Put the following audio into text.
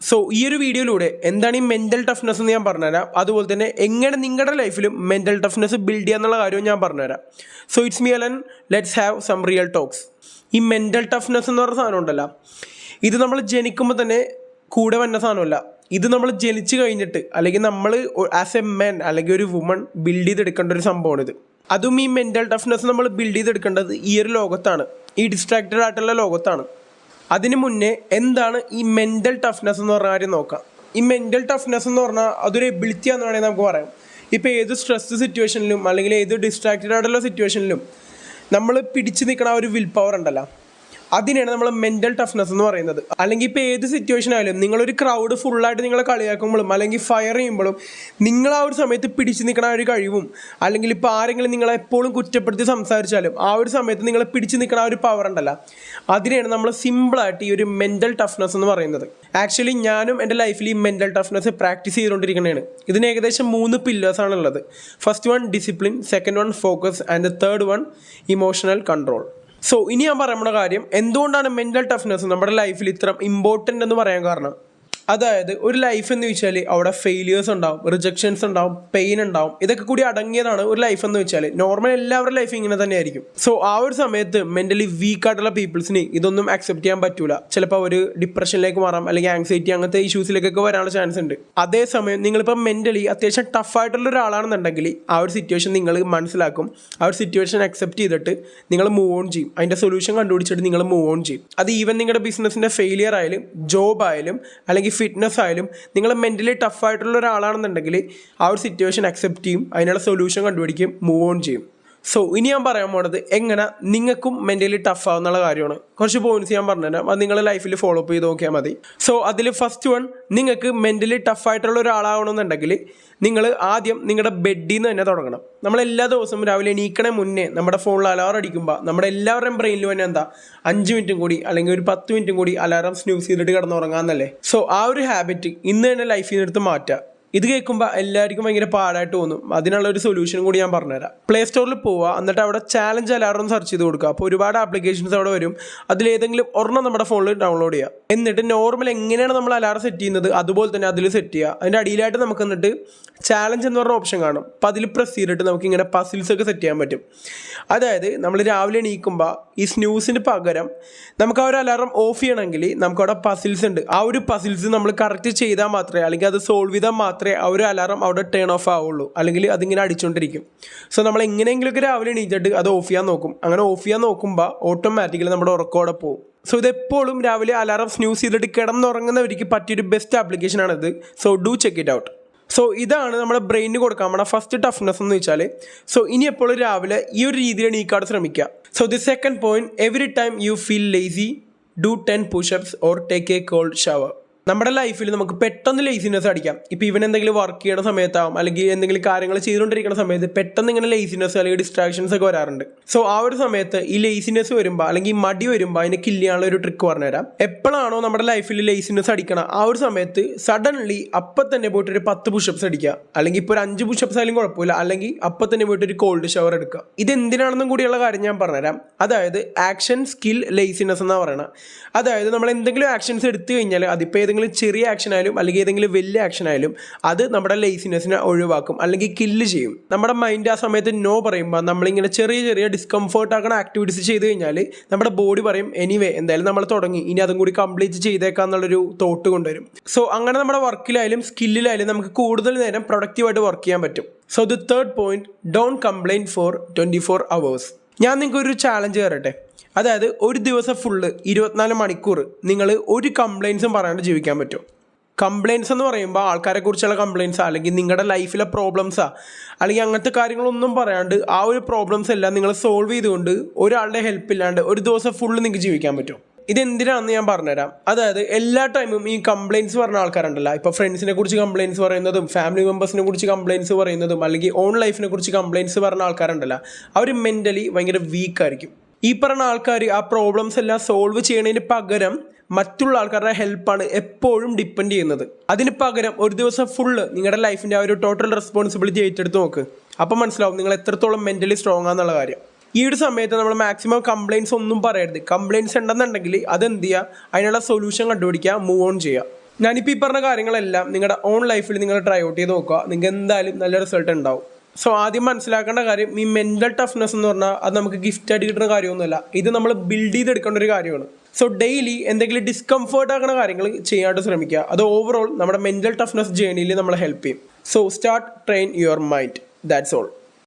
So ഈ ഒരു വീഡിയോയിലൂടെ എന്താണ് ഈ മെൻ്റൽ ടഫ്നെസ് എന്ന് ഞാൻ പറഞ്ഞുതരാം. അതുപോലെ തന്നെ എങ്ങനെ നിങ്ങളുടെ ലൈഫിലും മെൻ്റൽ ടഫ്നെസ് ബിൽഡ് ചെയ്യുക എന്നുള്ള കാര്യവും ഞാൻ പറഞ്ഞുതരാം. So it's me Alan, let's have some real talks. ഈ മെൻ്റൽ ടഫ്നെസ് എന്ന് പറഞ്ഞ സാധനം ഉണ്ടല്ലോ, ഇത് നമ്മൾ ജനിക്കുമ്പോൾ തന്നെ കൂടെ വന്ന സാധനമല്ല. ഇത് നമ്മൾ ജനിച്ചു കഴിഞ്ഞിട്ട് അല്ലെങ്കിൽ നമ്മൾ ആസ് എ മെൻ അല്ലെങ്കിൽ ഒരു വുമൺ ബിൽഡ് ചെയ്തെടുക്കേണ്ട ഒരു സംഭവമാണിത്. അതും ഈ മെൻ്റൽ ടഫ്നെസ് നമ്മൾ ബിൽഡ് ചെയ്തെടുക്കേണ്ടത് ഈ ഒരു ലോകത്താണ്, ഈ ഡിസ്ട്രാക്റ്റഡ് ആയിട്ടുള്ള ലോകത്താണ്. അതിന് മുന്നേ എന്താണ് ഈ മെൻ്റൽ ടഫ്നെസ് എന്ന് പറഞ്ഞ കാര്യം നോക്കാം. ഈ മെൻ്റൽ ടഫ്നെസ് എന്ന് പറഞ്ഞാൽ അതൊരു എബിലിറ്റി എന്ന് വേണമെങ്കിൽ നമുക്ക് പറയാം. ഇപ്പോൾ ഏത് സ്ട്രെസ് സിറ്റുവേഷനിലും അല്ലെങ്കിൽ ഏത് ഡിസ്ട്രാക്റ്റഡ് ആയിട്ടുള്ള സിറ്റുവേഷനിലും നമ്മൾ പിടിച്ചു നിൽക്കണ ഒരു വിൽ പവർ ഉണ്ടല്ലോ, അതിനാണ് നമ്മൾ മെൻ്റൽ ടഫ്നെസ് എന്ന് പറയുന്നത്. അല്ലെങ്കിൽ ഇപ്പോൾ ഏത് സിറ്റുവേഷൻ ആയാലും നിങ്ങളൊരു ക്രൗഡ് ഫുള്ളായിട്ട് നിങ്ങളെ കളിയാക്കുമ്പോഴും അല്ലെങ്കിൽ ഫയർ ചെയ്യുമ്പോഴും നിങ്ങൾ ആ ഒരു സമയത്ത് പിടിച്ചു നിൽക്കണ ഒരു കഴിവും, അല്ലെങ്കിൽ ഇപ്പോൾ ആരെങ്കിലും നിങ്ങളെ എപ്പോഴും കുറ്റപ്പെടുത്തി സംസാരിച്ചാലും ആ ഒരു സമയത്ത് നിങ്ങളെ പിടിച്ചു നിൽക്കണ ഒരു പവർ ഉണ്ടല്ലോ, അതിനെയാണ് നമ്മൾ സിമ്പിളായിട്ട് ഈ ഒരു മെൻ്റൽ ടഫ്നെസ് എന്ന് പറയുന്നത്. ആക്ച്വലി ഞാനും എൻ്റെ ലൈഫിൽ ഈ മെൻ്റൽ ടഫ്നെസ് പ്രാക്ടീസ് ചെയ്തുകൊണ്ടിരിക്കുന്നതാണ്. ഇതിന് ഏകദേശം 3 പില്ലേഴ്സാണ് ഉള്ളത്. First one discipline, second one focus and third one emotional control. So ഇനി ഞാൻ പറയുന്ന കാര്യം, എന്തുകൊണ്ടാണ് മെൻ്റൽ ടഫ്നെസ് നമ്മുടെ ലൈഫിൽ ഇത്ര ഇമ്പോർട്ടൻ്റ് എന്ന് പറയാൻ കാരണം, അതായത് ഒരു ലൈഫ് എന്ന് വെച്ചാൽ അവിടെ ഫെയിലിയേഴ്സ് ഉണ്ടാവും, റിജക്ഷൻസ് ഉണ്ടാവും, പെയിൻ ഉണ്ടാവും. ഇതൊക്കെ കൂടി അടങ്ങിയതാണ് ഒരു ലൈഫ് എന്ന് വെച്ചാൽ. നോർമൽ എല്ലാവരുടെ ലൈഫ് ഇങ്ങനെ തന്നെ ആയിരിക്കും. സോ ആ ഒരു സമയത്ത് മെൻ്റലി വീക്കായിട്ടുള്ള പീപ്പിൾസിന് ഇതൊന്നും അക്സെപ്റ്റ് ചെയ്യാൻ പറ്റൂല. ചിലപ്പോൾ അവർ ഡിപ്രഷനിലേക്ക് മാറാം, അല്ലെങ്കിൽ ആങ്സൈറ്റി അങ്ങനത്തെ ഇഷ്യൂസിലേക്കൊക്കെ വരാനുള്ള ചാൻസ് ഉണ്ട്. അതേസമയം നിങ്ങളിപ്പോൾ മെൻ്റലി അത്യാവശ്യം ടഫായിട്ടുള്ള ഒരാളാണെന്നുണ്ടെങ്കിൽ ആ ഒരു സിറ്റുവേഷൻ നിങ്ങൾ മനസ്സിലാക്കും, ആ ഒരു സിറ്റുവേഷൻ അക്സെപ്റ്റ് ചെയ്തിട്ട് നിങ്ങൾ മൂവ് ഓൺ ചെയ്യും. അതിൻ്റെ സൊല്യൂഷൻ കണ്ടുപിടിച്ചിട്ട് നിങ്ങൾ മൂവ് ഓൺ ചെയ്യും. അത് ഈവൻ നിങ്ങളുടെ ബിസിനസ്സിൻ്റെ ഫെയിലിയർ ആയാലും ജോബ് ആയാലും അല്ലെങ്കിൽ ഫിറ്റ്നസ് ആയാലും നിങ്ങൾ മെൻ്റലി ടഫായിട്ടുള്ള ഒരാളാണെന്നുണ്ടെങ്കിൽ ആ ഒരു സിറ്റുവേഷൻ അക്സെപ്റ്റ് ചെയ്യും, അതിനുള്ള സൊല്യൂഷൻ കണ്ടുപിടിക്കും, മൂവ് ഓൺ ചെയ്യും. സോ ഇനി ഞാൻ പറയാൻ പോണത് എങ്ങനെ നിങ്ങൾക്കും മെൻ്റലി ടഫ് ആവുന്നുള്ള കാര്യമാണ്. കുറച്ച് പോയിന്റ്സ് ഞാൻ പറഞ്ഞുതരാം, അത് നിങ്ങളുടെ ലൈഫിൽ ഫോളോ അപ്പ് ചെയ്ത് നോക്കിയാൽ മതി. സോ അതിൽ ഫസ്റ്റ് വൺ, നിങ്ങൾക്ക് മെൻ്റലി ടഫായിട്ടുള്ള ഒരാളാവണമെന്നുണ്ടെങ്കിൽ നിങ്ങൾ ആദ്യം നിങ്ങളുടെ ബെഡിൽ നിന്ന് തന്നെ തുടങ്ങണം. നമ്മളെല്ലാ ദിവസവും രാവിലെ എണീക്കണേ മുന്നേ നമ്മുടെ ഫോണിൽ അലാറം അടിക്കുമ്പോൾ നമ്മുടെ എല്ലാവരുടെയും ബ്രെയിനിൽ തന്നെ എന്താ 5 മിനിറ്റും കൂടി അല്ലെങ്കിൽ ഒരു 10 മിനിറ്റും കൂടി അലാറം സ്നൂസ് ചെയ്തിട്ട് കിടന്നുറങ്ങാമെന്നല്ലേ. സോ ആ ഒരു ഹാബിറ്റ് ഇന്ന് തന്നെ ലൈഫിൽ നിന്ന് എടുത്ത് മാറ്റുക. ഇത് കേൾക്കുമ്പോൾ എല്ലാവർക്കും ഭയങ്കര പാടായിട്ട് തോന്നും. അതിനുള്ള ഒരു സൊല്യൂഷനും കൂടി ഞാൻ പറഞ്ഞുതരാം. പ്ലേ സ്റ്റോറിൽ പോവുക, എന്നിട്ട് അവിടെ ചാലഞ്ച് അലാറം സെർച്ച് ചെയ്ത് കൊടുക്കുക. അപ്പോൾ ഒരുപാട് ആപ്ലിക്കേഷൻസ് അവിടെ വരും. അതിലേതെങ്കിലും ഒരെണ്ണം നമ്മുടെ ഫോണിൽ ഡൗൺലോഡ് ചെയ്യുക. എന്നിട്ട് നോർമൽ എങ്ങനെയാണ് നമ്മൾ അലാറം സെറ്റ് ചെയ്യുന്നത് അതുപോലെ തന്നെ അതിൽ സെറ്റ് ചെയ്യുക. അതിൻ്റെ അടിയിലായിട്ട് നമുക്ക് എന്നിട്ട് ചാലഞ്ച് എന്ന് പറഞ്ഞ ഓപ്ഷൻ കാണും. അപ്പോൾ അതിൽ പ്രസ് ചെയ്തിട്ട് നമുക്ക് ഇങ്ങനെ പസിൽസ് ഒക്കെ സെറ്റ് ചെയ്യാൻ പറ്റും. അതായത് നമ്മൾ രാവിലെ എണീക്കുമ്പോൾ ഈ സ്നൂസിന് പകരം നമുക്ക് ആ ഒരു അലാറം ഓഫ് ചെയ്യണമെങ്കിൽ നമുക്കവിടെ പസിൽസ് ഉണ്ട്. ആ ഒരു പസിൽസ് നമ്മൾ കറക്റ്റ് ചെയ്താൽ മാത്രമേ, അല്ലെങ്കിൽ അത് സോൾവ് ചെയ്താൽ മാത്രമേ ആ ഒരു അലാറം അവിടെ ടേൺ ഓഫ് ആവുള്ളൂ, അല്ലെങ്കിൽ അതിങ്ങനെ അടിച്ചുകൊണ്ടിരിക്കും. സോ നമ്മൾ എങ്ങനെയെങ്കിലുമൊക്കെ രാവിലെ എണീറ്റിട്ട് അത് ഓഫ് ചെയ്യാൻ നോക്കും. അങ്ങനെ ഓഫ് ചെയ്യാൻ നോക്കുമ്പോൾ ഓട്ടോമാറ്റിക്കലി നമ്മുടെ ഉറക്കോടെ പോകും. സോ ഇതെപ്പോഴും രാവിലെ അലാറം സ്നൂസ് ചെയ്തിട്ട് കിടന്നുറങ്ങുന്നവർക്ക് പറ്റിയൊരു ബെസ്റ്റ് ആപ്ലിക്കേഷനാണിത്. So do check it out. So ഇതാണ് നമ്മുടെ ബ്രെയിനിന് കൊടുക്കാൻ നമ്മുടെ ഫസ്റ്റ് ടഫ്നെസ് എന്ന് വെച്ചാൽ. സോ ഇനി എപ്പോഴും രാവിലെ ഈ ഒരു രീതിയിൽ എണീക്കാൻ ശ്രമിക്കുക. So the second point, every time you feel lazy do 10 push-ups or take a cold shower. നമ്മുടെ ലൈഫിൽ നമുക്ക് പെട്ടെന്ന് ലേസിനെസ് അടിക്കാം. ഇപ്പോൾ ഇവൻ എന്തെങ്കിലും വർക്ക് ചെയ്യുന്ന സമയത്താവും അല്ലെങ്കിൽ എന്തെങ്കിലും കാര്യങ്ങൾ ചെയ്തുകൊണ്ടിരിക്കുന്ന സമയത്ത് പെട്ടെന്ന് ഇങ്ങനെ ലേസിനെസ് അല്ലെങ്കിൽ ഡിസ്ട്രാക്ഷൻസ് ഒക്കെ വരാറുണ്ട്. സോ ആ ഒരു സമയത്ത് ഈ ലേസിനെസ് വരുമ്പോൾ അല്ലെങ്കിൽ ഈ മടി വരുമ്പോൾ അതിനെ കില്ല് ചെയ്യാനുള്ള ഒരു ട്രിക്ക് പറഞ്ഞുതരാം. എപ്പോഴാണോ നമ്മുടെ ലൈഫിൽ ലേസിനെസ് അടിക്കണം ആ ഒരു സമയത്ത് സഡൻലി അപ്പം തന്നെ പോയിട്ട് ഒരു 10 പുഷപ്സ് അടിക്കുക, അല്ലെങ്കിൽ ഇപ്പോൾ ഒരു 5 പുഷപ്സ് ആയാലും കുഴപ്പമില്ല, അല്ലെങ്കിൽ അപ്പം തന്നെ പോയിട്ട് ഒരു കോൾഡ് ഷവർ എടുക്കുക. ഇത് എന്തിനാണെന്നും കൂടിയുള്ള കാര്യം ഞാൻ പറഞ്ഞുതരാം. അതായത് ആക്ഷൻ സ്കിൽ ലേസിനെസ് എന്നാണ് പറയണത്. അതായത് നമ്മൾ എന്തെങ്കിലും ആക്ഷൻസ് എടുത്തു കഴിഞ്ഞാൽ അതിപ്പോൾ ഏതെങ്കിലും ചെറിയ ആക്ഷൻ ആയാലും അല്ലെങ്കിൽ ഏതെങ്കിലും വലിയ ആക്ഷൻ ആയാലും അത് നമ്മുടെ ലേസിനെസ്സിനെ ഒഴിവാക്കും അല്ലെങ്കിൽ കില്ല് ചെയ്യും. നമ്മുടെ മൈൻഡ് ആ സമയത്ത് നോ പറയുമ്പോൾ നമ്മളിങ്ങനെ ചെറിയ ചെറിയ ഡിസ്കംഫേർട്ട് ആക്കുന്ന ആക്ടിവിറ്റീസ് ചെയ്ത് കഴിഞ്ഞാൽ നമ്മുടെ ബോഡി പറയും എനിവേ എന്തായാലും നമ്മൾ തുടങ്ങി, ഇനി അതും കൂടി കംപ്ലീറ്റ് ചെയ്തേക്കാം എന്നുള്ളൊരു തോട്ട് കൊണ്ടുവരും. സോ അങ്ങനെ നമ്മുടെ വർക്കിലായാലും സ്കില്ലിലായാലും നമുക്ക് കൂടുതൽ നേരം പ്രൊഡക്റ്റീവായിട്ട് വർക്ക് ചെയ്യാൻ പറ്റും. So the third point, don't complaint for 24 hours. ഞാൻ നിങ്ങൾക്ക് ഒരു ചാലഞ്ച് തരട്ടെ. അതായത് ഒരു ദിവസം ഫുള്ള് 24 മണിക്കൂർ നിങ്ങൾ ഒരു കംപ്ലയിൻസും പറയാണ്ട് ജീവിക്കാൻ പറ്റും. കംപ്ലയിൻസ് എന്ന് പറയുമ്പോൾ ആൾക്കാരെ കുറിച്ചുള്ള കംപ്ലയിൻസാ അല്ലെങ്കിൽ നിങ്ങളുടെ ലൈഫിലെ പ്രോബ്ലംസാ അല്ലെങ്കിൽ അങ്ങനത്തെ കാര്യങ്ങളൊന്നും പറയാണ്ട് ആ ഒരു പ്രോബ്ലംസ് എല്ലാം നിങ്ങൾ സോൾവ് ചെയ്തുകൊണ്ട് ഒരാളുടെ ഹെൽപ്പ് ഇല്ലാണ്ട് ഒരു ദിവസം ഫുള്ള് നിങ്ങൾക്ക് ജീവിക്കാൻ പറ്റും. ഇതെന്തിനാണെന്ന് ഞാൻ പറഞ്ഞുതരാം. അതായത് എല്ലാ ടൈമും ഈ കംപ്ലയിൻസ് പറഞ്ഞ ആൾക്കാരുണ്ടല്ലോ, ഇപ്പോൾ ഫ്രണ്ട്സിനെ കുറിച്ച് കംപ്ലയിൻസ് പറയുന്നതും ഫാമിലി മെമ്പേഴ്സിനെ കുറിച്ച് കംപ്ലയിൻസ് പറയുന്നതും അല്ലെങ്കിൽ ഓൺ ലൈഫിനെ കുറിച്ച് കംപ്ലയിൻസ് പറഞ്ഞ ആൾക്കാരുണ്ടല്ലോ, അവർ മെൻ്റലി ഭയങ്കര വീക്കായിരിക്കും. ഈ പറഞ്ഞ ആൾക്കാർ ആ പ്രോബ്ലംസ് എല്ലാം സോൾവ് ചെയ്യണതിന് പകരം മറ്റുള്ള ആൾക്കാരുടെ ഹെൽപ്പാണ് എപ്പോഴും ഡിപ്പെൻഡ് ചെയ്യുന്നത്. അതിന് പകരം ഒരു ദിവസം ഫുള്ള് നിങ്ങളുടെ ലൈഫിൻ്റെ ആ ഒരു ടോട്ടൽ റെസ്പോൺസിബിലിറ്റി ഏറ്റെടുത്ത് നോക്ക്. അപ്പം മനസ്സിലാവും നിങ്ങൾ എത്രത്തോളം മെൻ്റലി സ്ട്രോങ് ആണെന്നുള്ള കാര്യം. ഈ ഒരു സമയത്ത് നമ്മൾ മാക്സിമം കംപ്ലയിൻസ് ഒന്നും പറയരുത്. കംപ്ലയിൻസ് ഉണ്ടെന്നുണ്ടെങ്കിൽ അതെന്ത് ചെയ്യുക, അതിനുള്ള സൊല്യൂഷൻ കണ്ടുപിടിക്കുക, മൂവ് ഓൺ ചെയ്യുക. ഞാനിപ്പോൾ ഈ പറഞ്ഞ കാര്യങ്ങളെല്ലാം നിങ്ങളുടെ ഓൺ ലൈഫിൽ നിങ്ങൾ ട്രൈ ഔട്ട് ചെയ്ത് നോക്കുക, നിങ്ങൾക്ക് എന്തായാലും നല്ല റിസൾട്ട് ഉണ്ടാവും. സോ ആദ്യം മനസ്സിലാക്കേണ്ട കാര്യം, ഈ മെൻ്റൽ ടഫ്നെസ് എന്ന് പറഞ്ഞാൽ അത് നമുക്ക് ഗിഫ്റ്റായിട്ട് കിട്ടുന്ന കാര്യമൊന്നുമല്ല, ഇത് നമ്മൾ ബിൽഡ് ചെയ്തെടുക്കേണ്ട ഒരു കാര്യമാണ്. സോ ഡെയിലി എന്തെങ്കിലും ഡിസ്കംഫേർട്ട് ആക്കുന്ന കാര്യങ്ങൾ ചെയ്യാനായിട്ട് ശ്രമിക്കുക. അത് ഓവറോൾ നമ്മുടെ മെൻ്റൽ ടഫ്നെസ് ജേർണിയിൽ നമ്മളെ ഹെൽപ്പ് ചെയ്യും. So start train your mind. That's all.